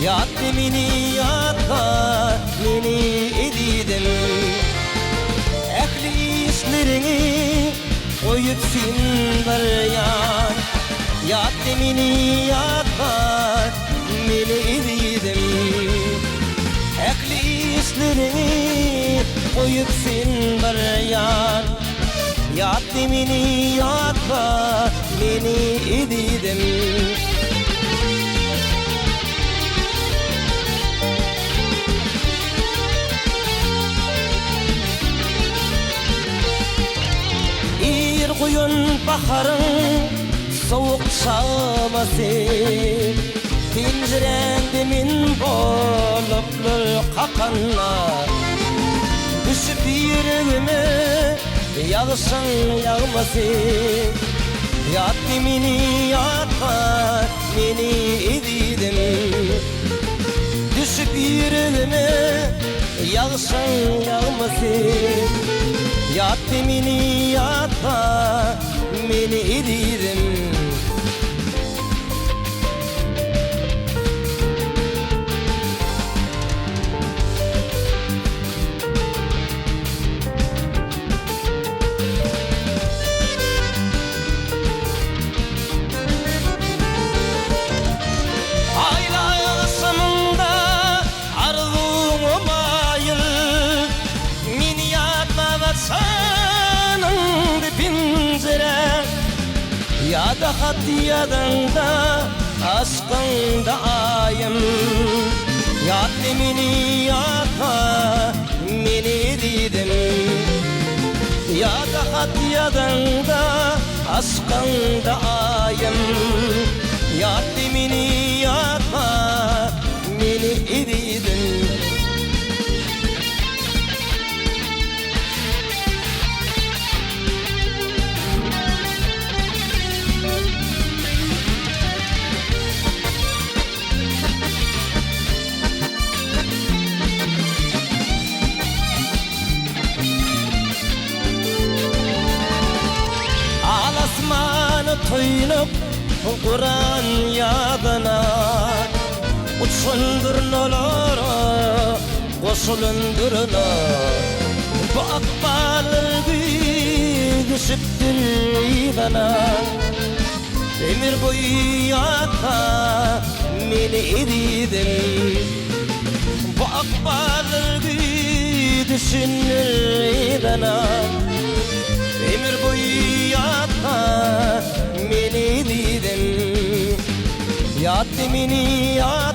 Yattı mini yatta mini edidim. Ehli işlerini koyup sin bir yan. Yattı mini yatta mini edidim. Ehli işlerini koyup sin bir yan. Yattı mini yatta mini edidim. Koyun baharın soğuk şaması Pincerende min boluplar kakanlar Düşüp yüreğime yağışın yağması Yattı mini yatta mini edidim. Düşüp yüreğime yağışın yağması Yattı mini yatta mini edidim. Aylasımda arzum mayıl min yatma vatsanın pinzere Ya da hat yadında aşkında ayım Yattı mini yatta mini edidim. Ya da hat yadında aşkında ayım Yattı mini yatta mini edidim. Alasmanı toyunup Kur'an yadına Uçsundur nolara Koşulunduruna Bu akbalır düşüptür idana Ömür boyu yatta mini edidim. Bu akbalır düşünür idana Ömür boyu yatta mini edidim. Yattı mini yatta